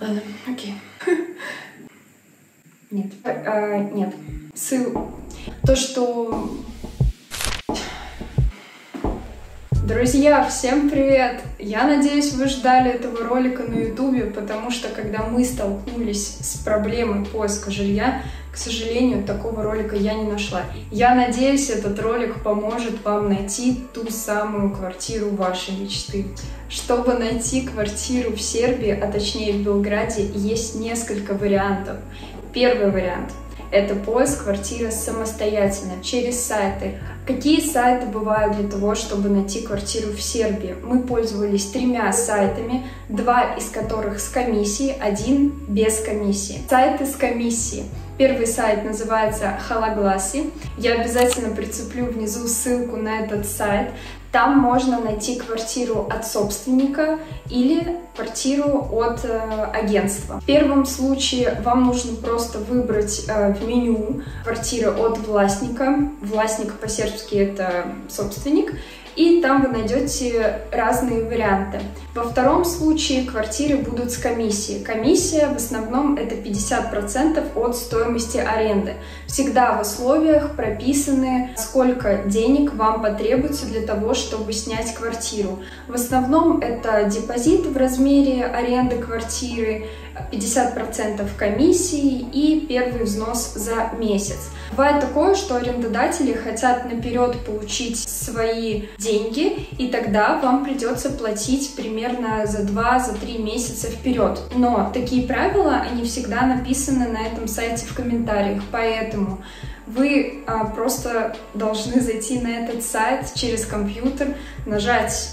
Ладно, окей. Нет. Нет. То, что... Друзья, всем привет! Я надеюсь, вы ждали этого ролика на YouTube, потому что когда мы столкнулись с проблемой поиска жилья, к сожалению, такого ролика я не нашла. Я надеюсь, этот ролик поможет вам найти ту самую квартиру вашей мечты. Чтобы найти квартиру в Сербии, а точнее в Белграде, есть несколько вариантов. Первый вариант – это поиск квартиры самостоятельно, через сайты. Какие сайты бывают для того, чтобы найти квартиру в Сербии? Мы пользовались 3 сайтами, 2 из которых с комиссией, 1 без комиссии. Сайты с комиссией. Первый сайт называется Halaglasi. Я обязательно прицеплю внизу ссылку на этот сайт. Там можно найти квартиру от собственника или квартиру от агентства. В первом случае вам нужно просто выбрать в меню квартиры от властника. Властник по-сербски это собственник. И там вы найдете разные варианты. Во втором случае квартиры будут с комиссией. Комиссия в основном это 50% от стоимости аренды. Всегда в условиях прописаны, сколько денег вам потребуется для того, чтобы снять квартиру. В основном это депозит в размере аренды квартиры, 50% комиссии и первый взнос за месяц. Бывает такое, что арендодатели хотят наперед получить свои деньги, и тогда вам придется платить примерно за 2-3 месяца вперед. Но такие правила, они всегда написаны на этом сайте в комментариях, поэтому вы просто должны зайти на этот сайт через компьютер, нажать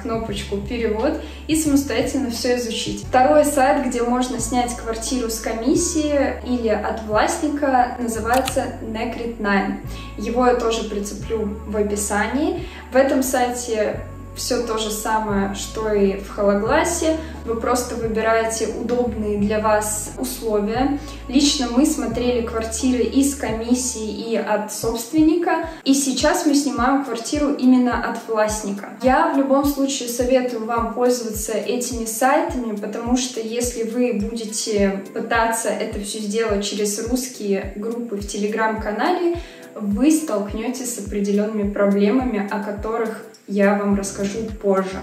кнопочку «Перевод» и самостоятельно все изучить. Второй сайт, где можно снять квартиру с комиссии или от властника, называется Nekrit9. Его я тоже прицеплю в описании. В этом сайте все то же самое, что и в Halaglasi. Вы просто выбираете удобные для вас условия. Лично мы смотрели квартиры и с комиссией, и от собственника. И сейчас мы снимаем квартиру именно от властника. Я в любом случае советую вам пользоваться этими сайтами, потому что если вы будете пытаться это все сделать через русские группы в телеграм-канале, вы столкнетесь с определенными проблемами, о которых я вам расскажу позже.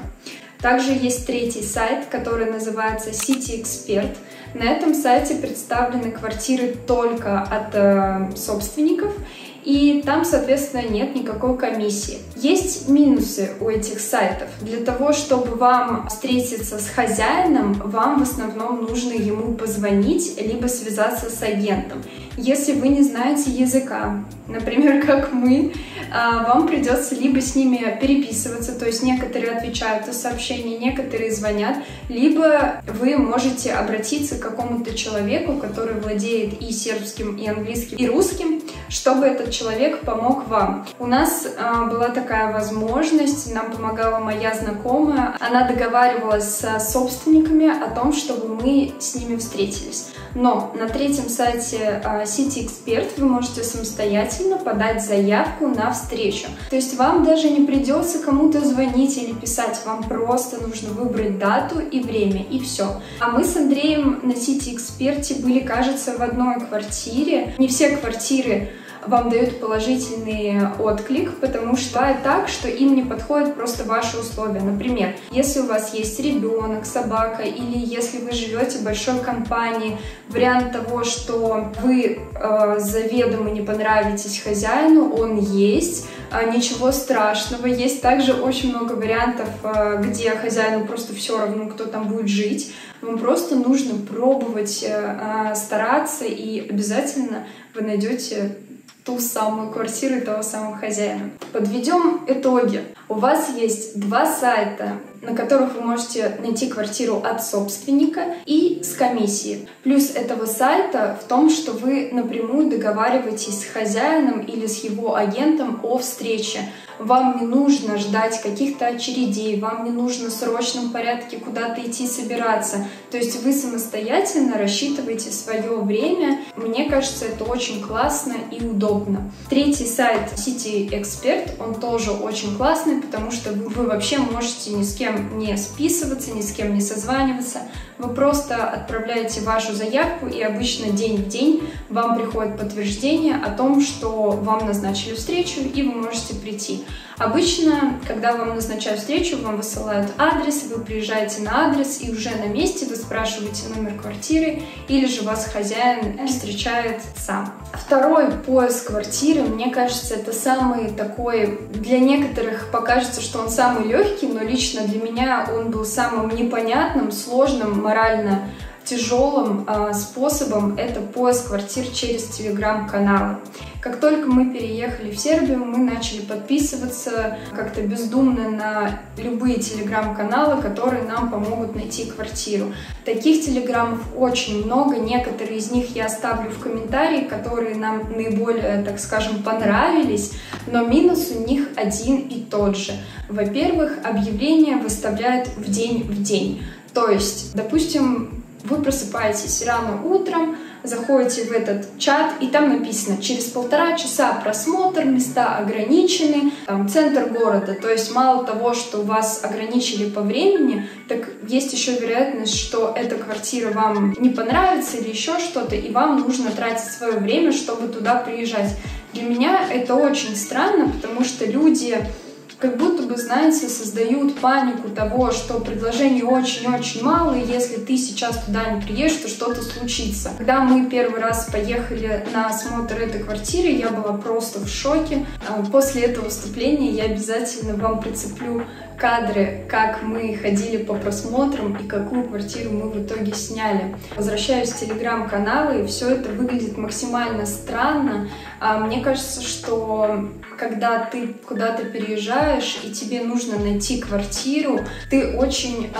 Также есть третий сайт, который называется City Expert. На этом сайте представлены квартиры только от собственников, и там, соответственно, нет никакой комиссии. Есть минусы у этих сайтов. Для того, чтобы вам встретиться с хозяином, вам в основном нужно ему позвонить, либо связаться с агентом. Если вы не знаете языка, например, как мы, вам придется либо с ними переписываться, то есть некоторые отвечают на сообщения, некоторые звонят, либо вы можете обратиться к какому-то человеку, который владеет и сербским, и английским, и русским, чтобы этот человек помог вам. У нас была такая возможность, нам помогала моя знакомая, она договаривалась с собственниками о том, чтобы мы с ними встретились. Но на третьем сайте City Expert вы можете самостоятельно подать заявку на встречу. То есть вам даже не придется кому-то звонить или писать, вам просто нужно выбрать дату и время, и все. А мы с Андреем на City Expert были, кажется, в одной квартире. Не все квартиры вам дают положительный отклик, потому что бывает так, что им не подходят просто ваши условия. Например, если у вас есть ребенок, собака, или если вы живете в большой компании, вариант того, что вы заведомо не понравитесь хозяину, он есть, ничего страшного. Есть также очень много вариантов, где хозяину просто все равно, кто там будет жить. Вам просто нужно пробовать, стараться, и обязательно вы найдете ту самую квартиру и того самого хозяина. Подведем итоги. У вас есть 2 сайта, на которых вы можете найти квартиру от собственника и с комиссией. Плюс этого сайта в том, что вы напрямую договариваетесь с хозяином или с его агентом о встрече. Вам не нужно ждать каких-то очередей, вам не нужно в срочном порядке куда-то идти собираться. То есть вы самостоятельно рассчитываете свое время. Мне кажется, это очень классно и удобно. Третий сайт City Expert, он тоже очень классный, потому что вы вообще можете ни с кем кем не списываться, ни с кем не созваниваться. Вы просто отправляете вашу заявку, и обычно день в день вам приходит подтверждение о том, что вам назначили встречу, и вы можете прийти. Обычно, когда вам назначают встречу, вам высылают адрес, вы приезжаете на адрес, и уже на месте вы спрашиваете номер квартиры, или же вас хозяин встречает сам. Второй поиск квартиры, мне кажется, это самый такой, для некоторых покажется, что он самый легкий, но лично для меня он был самым непонятным, сложным, морально тяжелым способом. Это поиск квартир через телеграм-каналы. Как только мы переехали в Сербию, мы начали подписываться как-то бездумно на любые телеграм-каналы, которые нам помогут найти квартиру. Таких телеграммов очень много, некоторые из них я оставлю в комментарии, которые нам наиболее, так скажем, понравились, но минус у них один и тот же. Во-первых, объявления выставляют в день. То есть, допустим, вы просыпаетесь рано утром, заходите в этот чат, и там написано: через 1,5 часа просмотр, места ограничены, там центр города. То есть мало того, что вас ограничили по времени, так есть еще вероятность, что эта квартира вам не понравится или еще что-то, и вам нужно тратить свое время, чтобы туда приезжать. Для меня это очень странно, потому что люди как будто бы, знаете, создают панику того, что предложений очень-очень мало, и если ты сейчас туда не приедешь, то что-то случится. Когда мы первый раз поехали на осмотр этой квартиры, я была просто в шоке. После этого выступления я обязательно вам прицеплю кадры, как мы ходили по просмотрам и какую квартиру мы в итоге сняли. Возвращаюсь в телеграм-каналы, и все это выглядит максимально странно. Мне кажется, что когда ты куда-то переезжаешь и тебе нужно найти квартиру, ты очень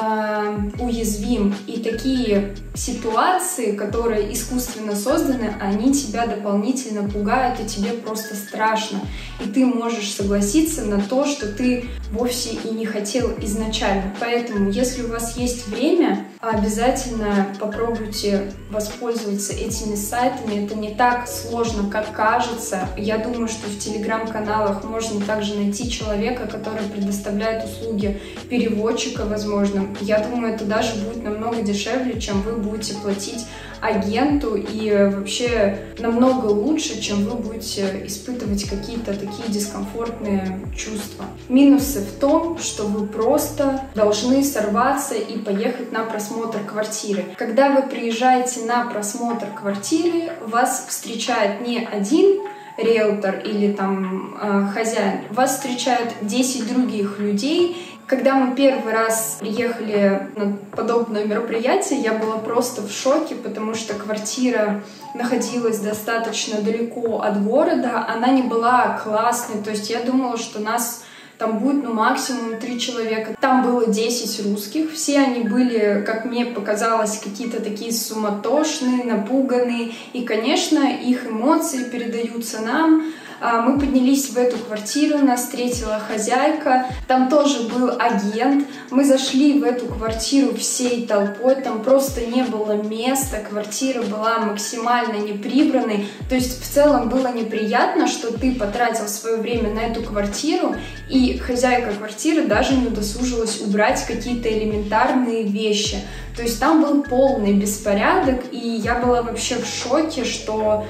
уязвим. И такие ситуации, которые искусственно созданы, они тебя дополнительно пугают, и тебе просто страшно. И ты можешь согласиться на то, что ты вовсе и не хотел изначально. Поэтому, если у вас есть время, обязательно попробуйте воспользоваться этими сайтами. Это не так сложно, как кажется. Я думаю, что в телеграм-каналах можно также найти человека, который предоставляет услуги переводчика, возможно. Я думаю, это даже будет намного дешевле, чем вы будете платить агенту, и вообще намного лучше, чем вы будете испытывать какие-то такие дискомфортные чувства. Минусы в том, что вы просто должны сорваться и поехать на просмотр квартиры. Когда вы приезжаете на просмотр квартиры, вас встречает не один риэлтор или там хозяин, вас встречают 10 других людей. Когда мы первый раз приехали на подобное мероприятие, я была просто в шоке, потому что квартира находилась достаточно далеко от города, она не была классной, то есть я думала, что нас там будет максимум 3 человека. Там было 10 русских, все они были, как мне показалось, какие-то такие суматошные, напуганные, и, конечно, их эмоции передаются нам. Мы поднялись в эту квартиру, нас встретила хозяйка, там тоже был агент. Мы зашли в эту квартиру всей толпой, там просто не было места, квартира была максимально неприбранной. То есть в целом было неприятно, что ты потратил свое время на эту квартиру, и хозяйка квартиры даже не удосужилась убрать какие-то элементарные вещи. То есть там был полный беспорядок, и я была вообще в шоке, что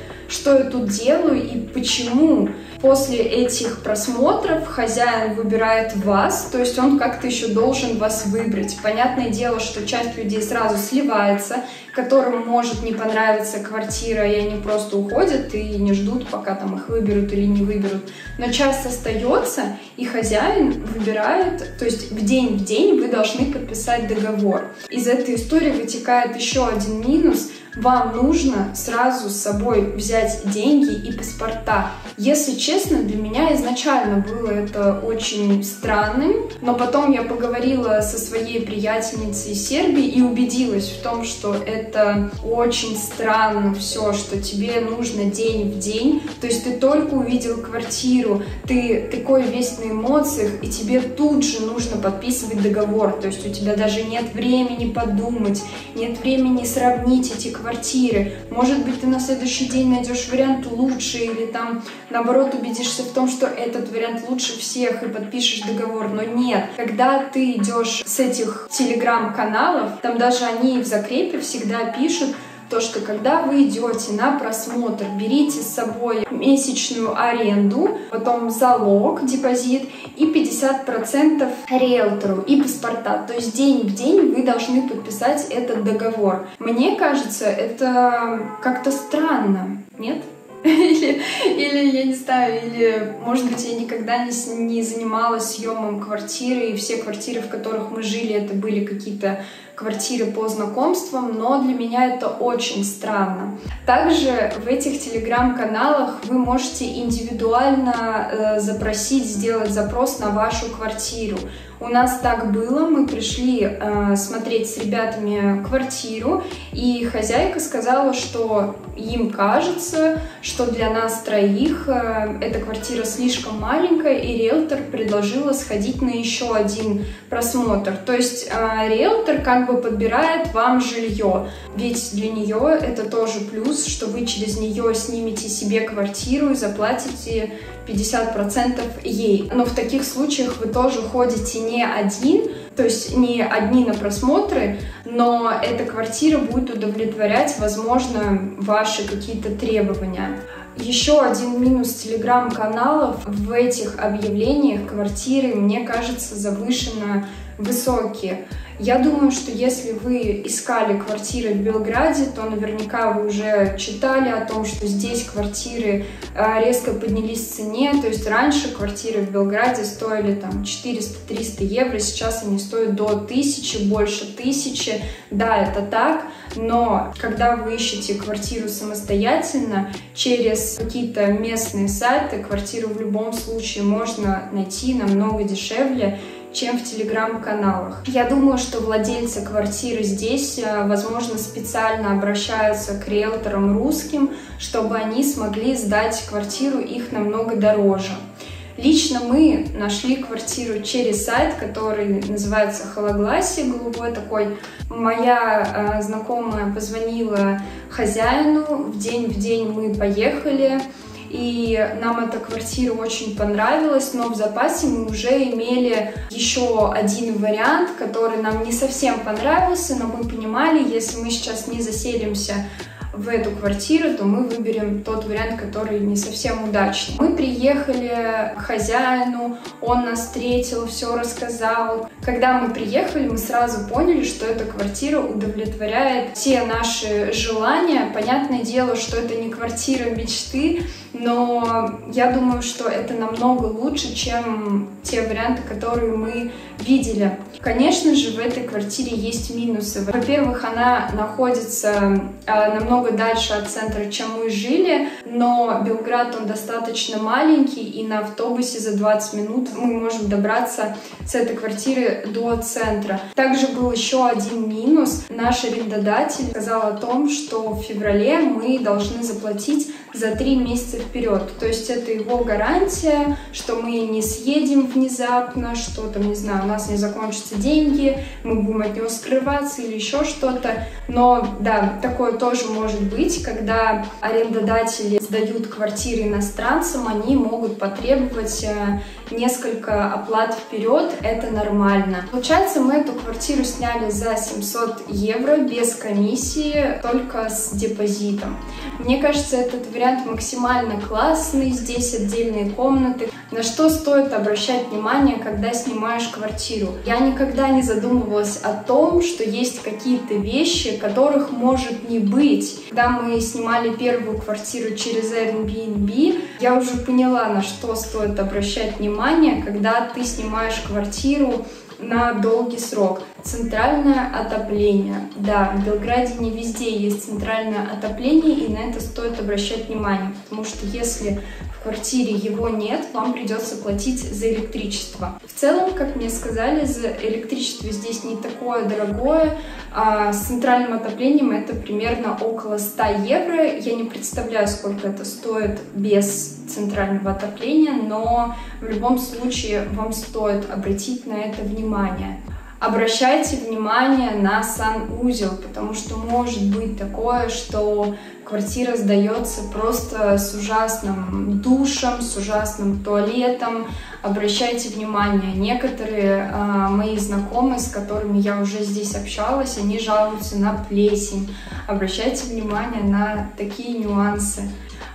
я тут делаю и почему. После этих просмотров хозяин выбирает вас, то есть он как-то еще должен вас выбрать. Понятное дело, что часть людей сразу сливается, которым может не понравиться квартира, и они просто уходят и не ждут, пока там их выберут или не выберут. Но часть остается, и хозяин выбирает, то есть в день вы должны подписать договор. Из этой истории вытекает еще один минус. Вам нужно сразу с собой взять деньги и паспорта. Если честно, для меня изначально было это очень странным, но потом я поговорила со своей приятельницей из Сербии и убедилась в том, что это очень странно все, что тебе нужно день в день. То есть ты только увидел квартиру, ты такой весь на эмоциях, и тебе тут же нужно подписывать договор. То есть у тебя даже нет времени подумать, нет времени сравнить эти квартиры. Может быть, ты на следующий день найдешь вариант лучше или там наоборот, убедишься в том, что этот вариант лучше всех, и подпишешь договор. Но нет, когда ты идешь с этих телеграм-каналов, там даже они в закрепе всегда пишут, то, что когда вы идете на просмотр, берите с собой месячную аренду, потом залог, депозит и 50% риэлтору и паспорта. То есть день в день вы должны подписать этот договор. Мне кажется, это как-то странно, нет? Или я не знаю, или, может быть, я никогда не занималась съемом квартиры, и все квартиры, в которых мы жили, это были какие-то квартиры по знакомствам, но для меня это очень странно. Также в этих телеграм-каналах вы можете индивидуально запросить, сделать запрос на вашу квартиру. У нас так было, мы пришли смотреть с ребятами квартиру, и хозяйка сказала, что им кажется, что для нас троих эта квартира слишком маленькая, и риэлтор предложила сходить на еще один просмотр. То есть риэлтор как бы подбирает вам жилье, ведь для нее это тоже плюс, что вы через нее снимете себе квартиру и заплатите 50% ей. Но в таких случаях вы тоже ходите не один, то есть не одни на просмотры, но эта квартира будет удовлетворять, возможно, ваши какие-то требования. Еще один минус телеграм-каналов: в этих объявлениях квартиры, мне кажется, завышенно высокие. Я думаю, что если вы искали квартиры в Белграде, то наверняка вы уже читали о том, что здесь квартиры резко поднялись в цене. То есть раньше квартиры в Белграде стоили там 400-300 евро, сейчас они стоят до 1000, больше 1000. Да, это так, но когда вы ищете квартиру самостоятельно, через какие-то местные сайты, квартиру в любом случае можно найти намного дешевле, чем в телеграм-каналах. Я думаю, что владельцы квартиры здесь, возможно, специально обращаются к риэлторам русским, чтобы они смогли сдать квартиру их намного дороже. Лично мы нашли квартиру через сайт, который называется Хологласи, голубой такой. Моя знакомая позвонила хозяину, в день мы поехали. И нам эта квартира очень понравилась, но в запасе мы уже имели еще один вариант, который нам не совсем понравился, но мы понимали, если мы сейчас не заселимся в эту квартиру, то мы выберем тот вариант, который не совсем удачный. Мы приехали к хозяину, он нас встретил, все рассказал. Когда мы приехали, мы сразу поняли, что эта квартира удовлетворяет все наши желания. Понятное дело, что это не квартира мечты, но я думаю, что это намного лучше, чем те варианты, которые мы видели. Конечно же, в этой квартире есть минусы. Во-первых, она находится намного дальше от центра, чем мы жили, но Белград, он достаточно маленький, и на автобусе за 20 минут мы можем добраться с этой квартиры до центра. Также был еще один минус. Наш арендодатель сказал о том, что в феврале мы должны заплатить за 3 месяца вперед. То есть это его гарантия, что мы не съедем внезапно, что там, не знаю, у нас не закончатся деньги, мы будем от него скрываться или еще что-то. Но да, такое тоже может быть, когда арендодатели сдают квартиры иностранцам, они могут потребовать несколько оплат вперед, это нормально. Получается, мы эту квартиру сняли за 700 евро без комиссии, только с депозитом. Мне кажется, этот вариант максимально классный, здесь отдельные комнаты. На что стоит обращать внимание, когда снимаешь квартиру? Я никогда не задумывалась о том, что есть какие-то вещи, которых может не быть. Когда мы снимали первую квартиру через Airbnb, я уже поняла, на что стоит обращать внимание, когда ты снимаешь квартиру на долгий срок. Центральное отопление. Да, в Белграде не везде есть центральное отопление, и на это стоит обращать внимание, потому что если в квартире его нет, вам придется платить за электричество. В целом, как мне сказали, за электричество здесь не такое дорогое, а с центральным отоплением это примерно около 100 евро. Я не представляю, сколько это стоит без центрального отопления, но в любом случае вам стоит обратить на это внимание. Обращайте внимание на санузел, потому что может быть такое, что в квартира сдается просто с ужасным душем, с ужасным туалетом. Обращайте внимание, некоторые мои знакомые, с которыми я уже здесь общалась, они жалуются на плесень. Обращайте внимание на такие нюансы.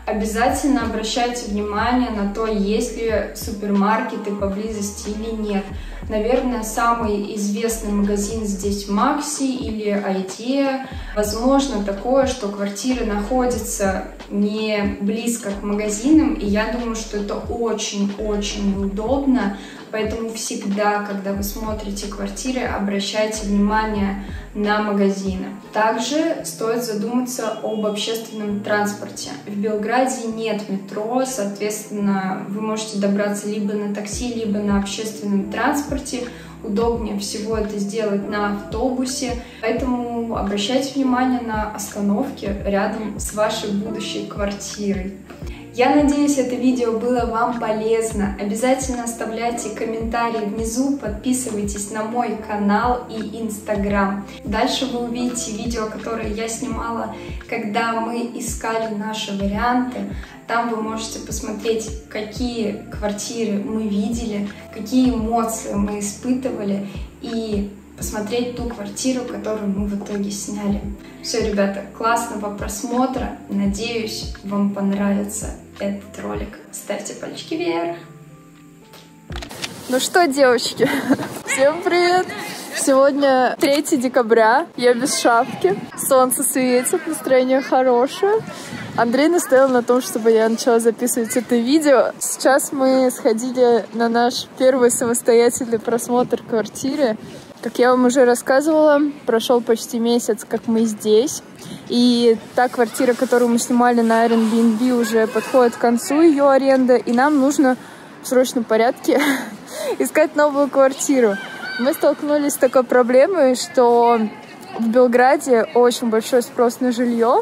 Обязательно обращайте внимание на то, есть ли супермаркеты поблизости или нет. Наверное, самый известный магазин здесь Макси или Айдея. Возможно такое, что квартиры находятся не близко к магазинам, и я думаю, что это очень-очень неудобно. Поэтому всегда, когда вы смотрите квартиры, обращайте внимание на магазины. Также стоит задуматься об общественном транспорте. В Белграде нет метро, соответственно, вы можете добраться либо на такси, либо на общественном транспорте. Удобнее всего это сделать на автобусе, поэтому обращайте внимание на остановки рядом с вашей будущей квартирой. Я надеюсь, это видео было вам полезно. Обязательно оставляйте комментарии внизу, подписывайтесь на мой канал и Инстаграм. Дальше вы увидите видео, которые я снимала, когда мы искали наши варианты. Там вы можете посмотреть, какие квартиры мы видели, какие эмоции мы испытывали, и посмотреть ту квартиру, которую мы в итоге сняли. Все, ребята, классного просмотра. Надеюсь, вам понравится этот ролик. Ставьте пальчики вверх. Ну что, девочки, всем привет! Сегодня 3 декабря, я без шапки, солнце светит, настроение хорошее. Андрей настоял на том, чтобы я начала записывать это видео. Сейчас мы сходили на наш первый самостоятельный просмотр квартиры. Как я вам уже рассказывала, прошел почти месяц, как мы здесь. И та квартира, которую мы снимали на Airbnb, уже подходит к концу ее аренды. И нам нужно в срочном порядке искать новую квартиру. Мы столкнулись с такой проблемой, что в Белграде очень большой спрос на жилье.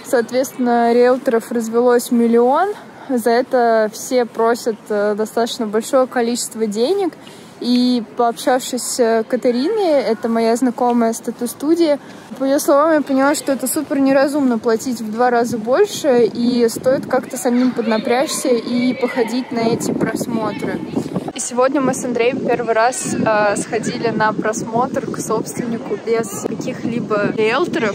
Соответственно, риэлторов развелось миллион. За это все просят достаточно большое количество денег. И пообщавшись с Катериной, это моя знакомая с тату-студии, по ее словам, я поняла, что это супер неразумно платить в 2 раза больше, и стоит как-то самим поднапрячься и походить на эти просмотры. И сегодня мы с Андреем первый раз сходили на просмотр к собственнику без каких-либо риэлторов.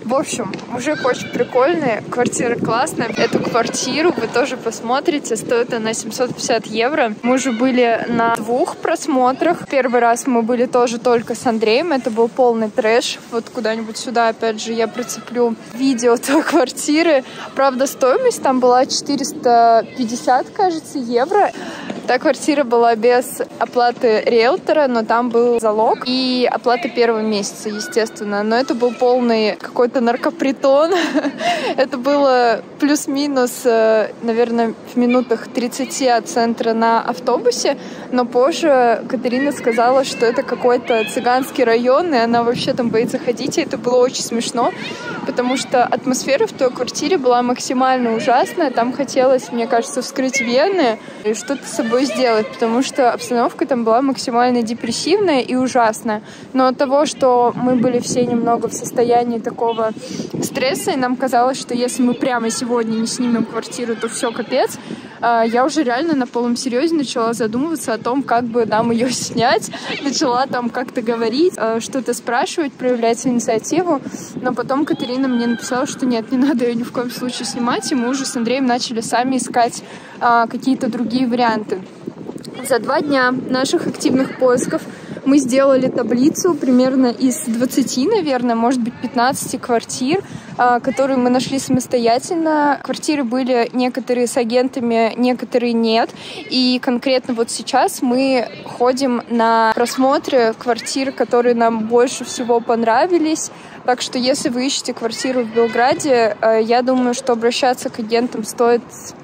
В общем, мужик очень прикольный, квартира классная. Эту квартиру вы тоже посмотрите, стоит она 750 евро. Мы уже были на 2 просмотрах. Первый раз мы были тоже только с Андреем, это был полный трэш. Вот куда-нибудь сюда, опять же, я прицеплю видео той квартиры. Правда, стоимость там была 450, кажется, евро. Та квартира была без оплаты риэлтора, но там был залог и оплата первого месяца, естественно. Но это был полный какой-то наркопритон. Это было плюс-минус, наверное, в минутах 30 от центра на автобусе. Но позже Катерина сказала, что это какой-то цыганский район, и она вообще там боится ходить. И это было очень смешно, потому что атмосфера в той квартире была максимально ужасная. Там хотелось, мне кажется, вскрыть вены и что-то с собой сделать, потому что обстановка там была максимально депрессивная и ужасная. Но от того, что мы были все немного в состоянии такого стресса, и нам казалось, что если мы прямо сегодня не снимем квартиру, то все, капец, я уже реально на полном серьезе начала задумываться о том, как бы нам ее снять. Начала там как-то говорить, что-то спрашивать, проявлять инициативу. Но потом Катерина мне написала, что нет, не надо ее ни в коем случае снимать, и мы уже с Андреем начали сами искать какие-то другие варианты. За 2 дня наших активных поисков мы сделали таблицу примерно из 20, наверное, может быть 15 квартир, которые мы нашли самостоятельно. Квартиры были некоторые с агентами, некоторые нет. И конкретно вот сейчас мы ходим на просмотры квартир, которые нам больше всего понравились. Так что если вы ищете квартиру в Белграде, я думаю, что обращаться к агентам стоит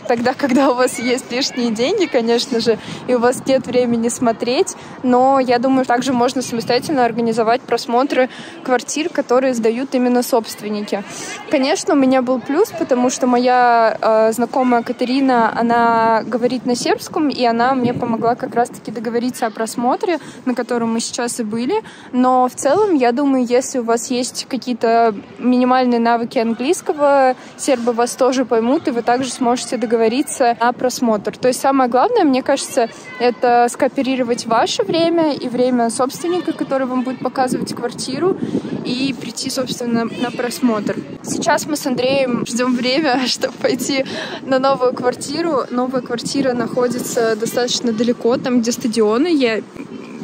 тогда, когда у вас есть лишние деньги, конечно же, и у вас нет времени смотреть. Но я думаю, также можно самостоятельно организовать просмотры квартир, которые сдают именно собственники. Конечно, у меня был плюс, потому что моя знакомая Катерина, она говорит на сербском, и она мне помогла как раз-таки договориться о просмотре, на котором мы сейчас и были. Но в целом, я думаю, если у вас есть знаете какие-то минимальные навыки английского, сербы вас тоже поймут, и вы также сможете договориться на просмотр. То есть самое главное, мне кажется, это скооперировать ваше время и время собственника, который вам будет показывать квартиру, и прийти, собственно, на просмотр. Сейчас мы с Андреем ждем время, чтобы пойти на новую квартиру. Новая квартира находится достаточно далеко, там, где стадионы. Я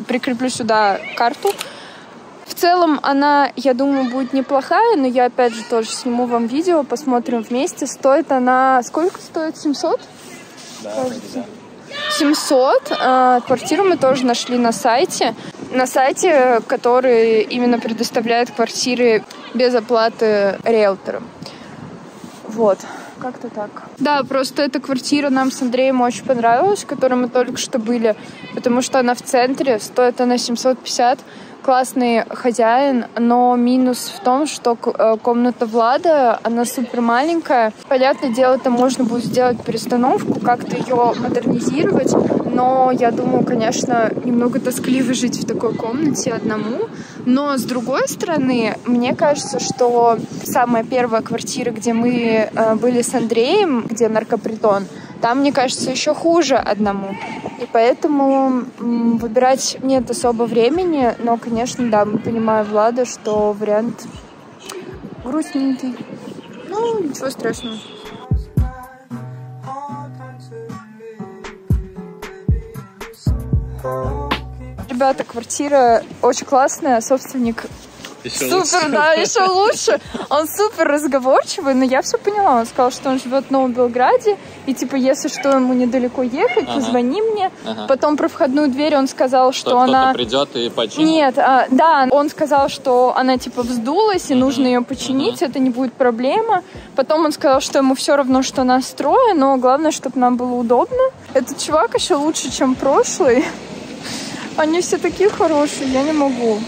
прикреплю сюда карту. В целом она, я думаю, будет неплохая, но я опять же тоже сниму вам видео, посмотрим вместе. Стоит она... Сколько стоит? 700? Да, кажется. 700. Квартиру мы тоже нашли на сайте. На сайте, который именно предоставляет квартиры без оплаты риэлторам. Вот. Как-то так. Да, просто эта квартира нам с Андреем очень понравилась, в которой мы только что были, потому что она в центре, стоит она 750. Классный хозяин, но минус в том, что комната Влада, она супер маленькая. Понятное дело, там можно будет сделать перестановку, как-то ее модернизировать, но я думаю, конечно, немного тоскливо жить в такой комнате одному. Но с другой стороны, мне кажется, что самая первая квартира, где мы были с Андреем, где наркопритон, там, мне кажется, еще хуже одному. И поэтому выбирать нет особо времени. Но, конечно, да, мы понимаем Влада, что вариант грустненький. Ну, ничего страшного. Ребята, квартира очень классная, собственник еще супер, лучше. Да, еще лучше. Он супер разговорчивый, но я все поняла. Он сказал, что он живет в Новом Белграде, и типа, если что, ему недалеко ехать, позвони мне. Потом про входную дверь он сказал, что она... Кто-то придет и починит? Нет, да, он сказал, что она типа вздулась, и нужно ее починить, это не будет проблема. Потом он сказал, что ему все равно, что настрое, но главное, чтобы нам было удобно. Этот чувак еще лучше, чем прошлый. Они все такие хорошие, я не могу.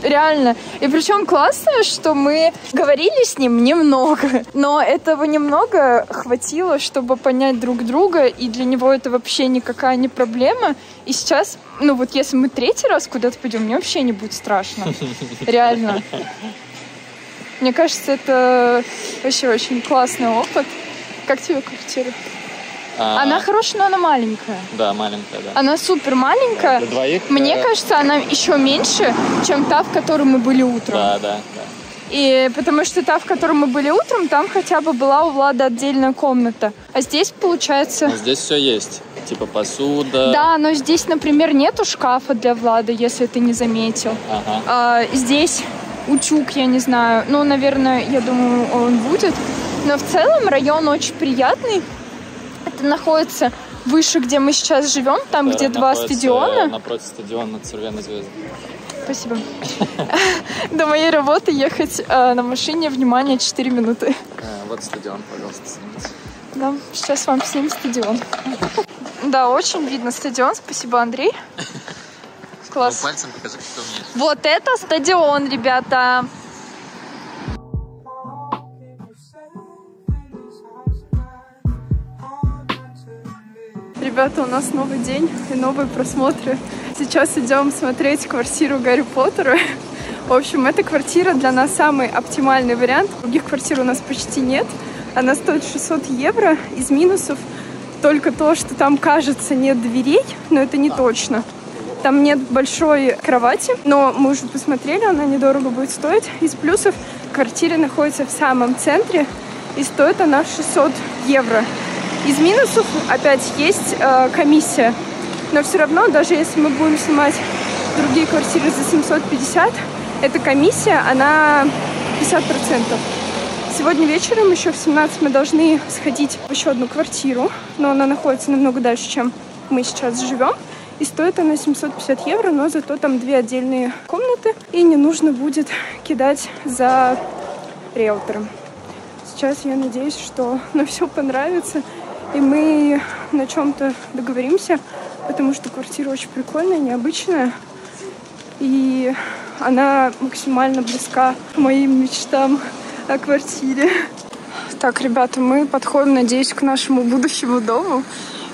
Реально. И причем классно, что мы говорили с ним немного, но этого немного хватило, чтобы понять друг друга, и для него это вообще никакая не проблема. И сейчас, ну вот если мы третий раз куда-то пойдем, мне вообще не будет страшно. Реально. Мне кажется, это вообще очень классный опыт. Как тебе квартира? Она хорошая, но она маленькая. Да, маленькая, да. Она супер маленькая. Для двоих. Мне кажется, она еще меньше, чем та, в которой мы были утром. Да. И потому что та, в которой мы были утром, там хотя бы была у Влада отдельная комната. А здесь, получается... Но здесь все есть. Типа посуда. Да, но здесь, например, нету шкафа для Влада, если ты не заметил. Здесь утюг, я не знаю. Ну, наверное, я думаю, он будет. Но в целом район очень приятный. Это находится выше, где мы сейчас живем, там, где два стадиона. Напротив стадиона Цервена Звезда. Спасибо. До моей работы ехать на машине, внимание, 4 минуты. Вот стадион, пожалуйста, снимите. Да, сейчас вам снимем стадион. Да, очень видно стадион. Спасибо, Андрей. Класс. Ну, пальцем покажи, как ты умеешь. Вот это стадион, ребята. Ребята, у нас новый день и новые просмотры. Сейчас идем смотреть квартиру Гарри Поттера. В общем, эта квартира для нас самый оптимальный вариант. Других квартир у нас почти нет. Она стоит 600 евро. Из минусов только то, что там, кажется, нет дверей, но это не точно. Там нет большой кровати, но мы уже посмотрели, она недорого будет стоить. Из плюсов квартира находится в самом центре и стоит она 600 евро. Из минусов опять есть комиссия, но все равно, даже если мы будем снимать другие квартиры за 750, эта комиссия, она 50%. Сегодня вечером еще в 17 мы должны сходить в еще одну квартиру, но она находится намного дальше, чем мы сейчас живем. И стоит она 750 евро, но зато там 2 отдельные комнаты, и не нужно будет кидать за риэлтором. Сейчас я надеюсь, что нам все понравится, и мы на чем-то договоримся, потому что квартира очень прикольная, необычная, и она максимально близка к моим мечтам о квартире. Так, ребята, мы подходим, надеюсь, к нашему будущему дому.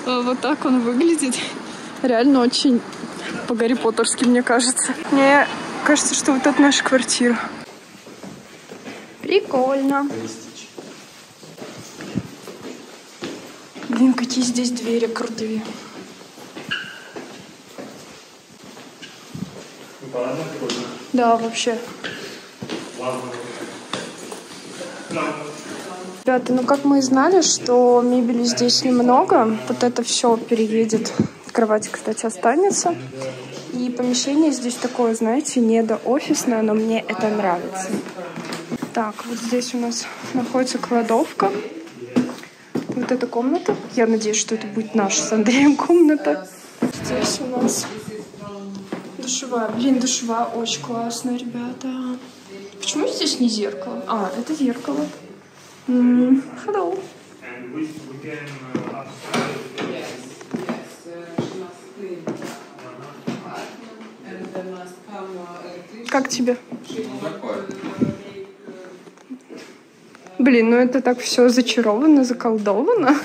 Вот так он выглядит. Реально очень по-гарри-поттерски, мне кажется. Мне кажется, что вот это наша квартира. Прикольно. Блин, какие здесь двери крутые. Да, вообще. Ребята, ну как мы и знали, что мебели здесь немного, вот это все переедет. Кровать, кстати, останется. И помещение здесь такое, знаете, недоофисное, но мне это нравится. Так, вот здесь у нас находится кладовка. Вот эта комната. Я надеюсь, что это будет наша с Андреем комната. Здесь у нас душевая. Блин, душевая очень классная, ребята. Почему здесь не зеркало? А, это зеркало. Hello. Как тебе? Блин, ну это так все зачаровано, заколдовано,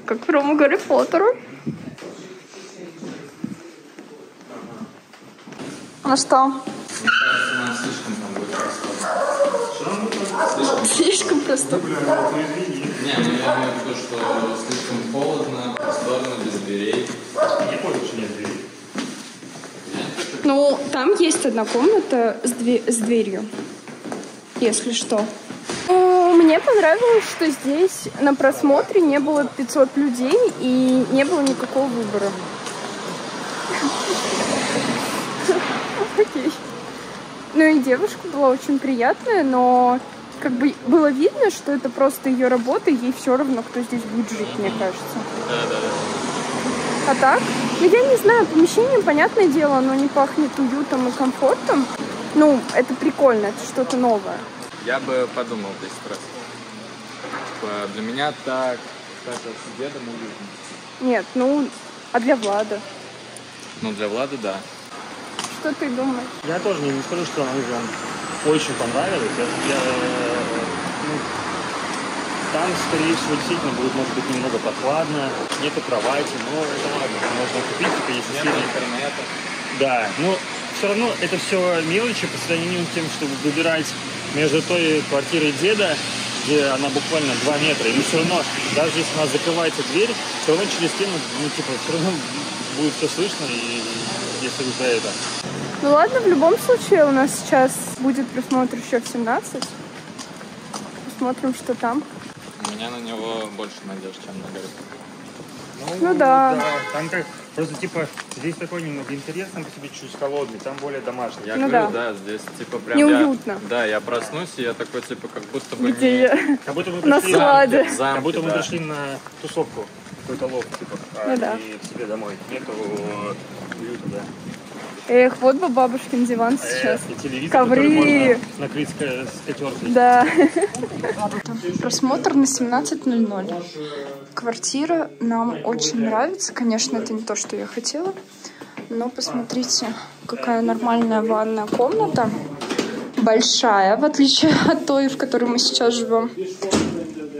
как в промо Гарри Поттера. Ну что? Слишком просто. Не, я имею в виду, что слишком холодно, просторно, без дверей. Не понял, что нет дверей. Ну, там есть одна комната с дверью, если что. Мне понравилось, что здесь на просмотре не было 500 людей и не было никакого выбора. Окей. Ну и девушка была очень приятная, но как бы было видно, что это просто ее работа, и ей все равно, кто здесь будет жить, мне кажется. А так? Ну, я не знаю, помещение, понятное дело, оно не пахнет уютом и комфортом. Ну, это прикольно, это что-то новое. Я бы подумал 10 раз. Типа, для меня так с дедом уютно. Нет, ну, а для Влада? Ну, для Влада, да. Что ты думаешь? Я тоже не скажу, что она мне очень понравилась. Там, скорее всего, действительно будет, может быть, немного прохладно. Нету кровати, но это ладно. Можно купить, типа, если Нет сильно... интернета. Да, но все равно это все мелочи по сравнению с тем, чтобы выбирать между той квартирой деда, где она буквально 2 метра, и все равно, даже если у нас закрывается дверь, все равно через стену, ну, типа, все равно будет все слышно, и если вы про это. Ну ладно, в любом случае у нас сейчас будет просмотр еще в 17. Посмотрим, что там. У меня на него больше надежд, чем на Гарри Поттера. Ну да. Там как, просто типа, здесь такой немного интерес, сам по себе чуть холодный, там более домашний. Я Ну говорю, да. да, здесь типа прям Неуютно. я проснусь, и я такой, типа, как будто бы Где не... я? Как будто мы На пришли, складе. в замке, как будто мы да. пришли на тусовку, какой-то лог, типа, Ну да. и к себе домой. Нету уюта, да. Эх, вот бы бабушкин диван сейчас. И телевизор, Ковры. который можно накрыть скатеркой. Да. Просмотр на 17:00. Квартира нам очень нравится. Конечно, это не то, что я хотела. Но посмотрите, какая нормальная ванная комната. Большая, в отличие от той, в которой мы сейчас живем.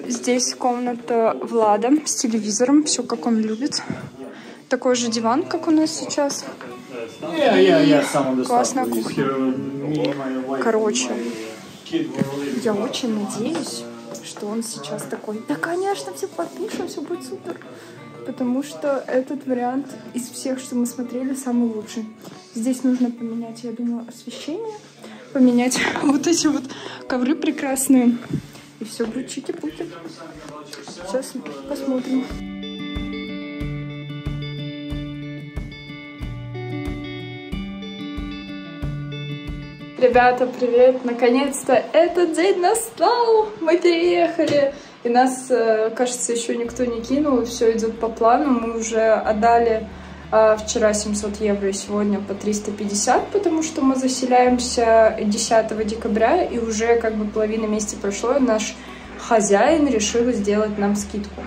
Здесь комната Влада с телевизором. Все, как он любит. Такой же диван, как у нас сейчас. Классная кухня. Короче, я очень надеюсь, что он сейчас такой: да, конечно, все подпишем, все будет супер. Потому что этот вариант из всех, что мы смотрели, самый лучший. Здесь нужно поменять, я думаю, освещение, поменять вот эти вот ковры прекрасные. И все будет чики-пуки. Сейчас посмотрим. Ребята, привет! Наконец-то этот день настал! Мы переехали! И нас, кажется, еще никто не кинул. Все идет по плану. Мы уже отдали вчера 700 евро и сегодня по 350, потому что мы заселяемся 10 декабря, и уже как бы половина месяца прошло, и наш хозяин решил сделать нам скидку.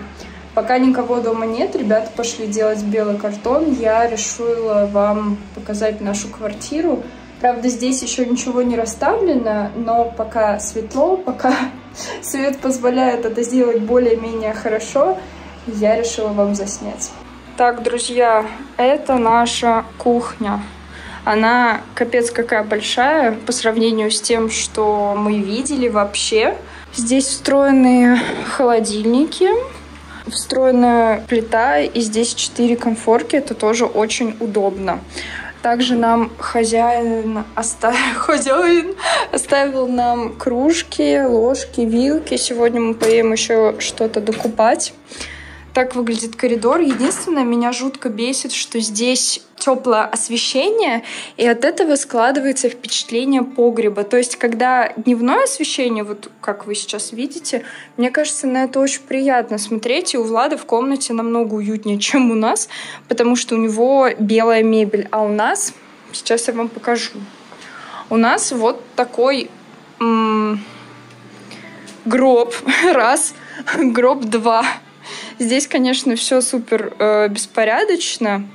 Пока никого дома нет, ребята пошли делать белый картон. Я решила вам показать нашу квартиру. Правда, здесь еще ничего не расставлено, но пока светло, пока свет позволяет это сделать более-менее хорошо, я решила вам заснять. Так, друзья, это наша кухня. Она капец какая большая по сравнению с тем, что мы видели вообще. Здесь встроенные холодильники, встроенная плита, и здесь 4 комфорки. Это тоже очень удобно. Также нам хозяин оставил нам кружки, ложки, вилки. Сегодня мы поедем еще что-то докупать. Так выглядит коридор. Единственное, меня жутко бесит, что здесь теплое освещение, и от этого складывается впечатление погреба. То есть, когда дневное освещение, вот как вы сейчас видите, мне кажется, на это очень приятно смотреть. И у Влада в комнате намного уютнее, чем у нас, потому что у него белая мебель. А у нас, сейчас я вам покажу, у нас вот такой гроб. Раз, гроб 2. Здесь, конечно, все супер беспорядочно,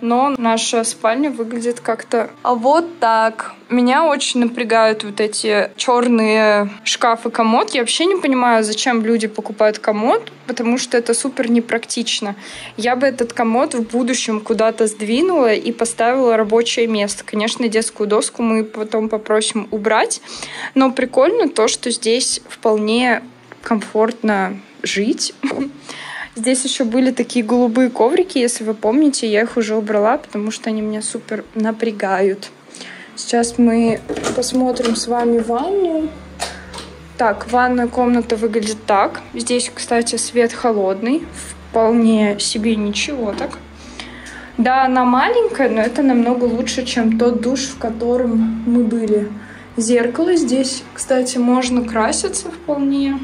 но наша спальня выглядит как-то вот так. Меня очень напрягают вот эти черные шкафы-комод. Я вообще не понимаю, зачем люди покупают комод, потому что это супер непрактично. Я бы этот комод в будущем куда-то сдвинула и поставила рабочее место. Конечно, детскую доску мы потом попросим убрать, но прикольно то, что здесь вполне комфортно жить. Здесь еще были такие голубые коврики, если вы помните, я их уже убрала, потому что они меня супер напрягают. Сейчас мы посмотрим с вами ванную. Так, ванная комната выглядит так. Здесь, кстати, свет холодный, вполне себе ничего так. Да, она маленькая, но это намного лучше, чем тот душ, в котором мы были. Зеркало здесь, кстати, можно краситься вполне.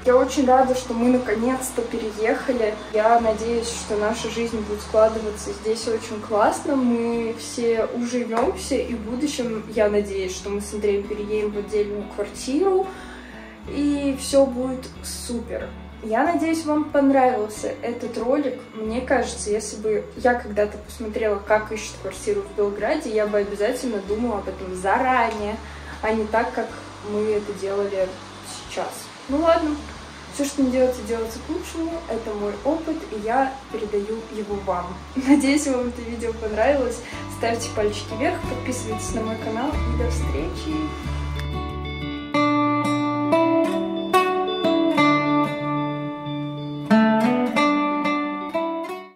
Я очень рада, что мы наконец-то переехали. Я надеюсь, что наша жизнь будет складываться здесь очень классно. Мы все уживемся, и в будущем, я надеюсь, что мы с Андреем переедем в отдельную квартиру, и все будет супер. Я надеюсь, вам понравился этот ролик. Мне кажется, если бы я когда-то посмотрела, как ищут квартиру в Белграде, я бы обязательно думала об этом заранее, а не так, как мы это делали сейчас. Ну ладно. Все, что не делается, делается к лучшему. Это мой опыт, и я передаю его вам. Надеюсь, вам это видео понравилось. Ставьте пальчики вверх, подписывайтесь на мой канал, и до встречи!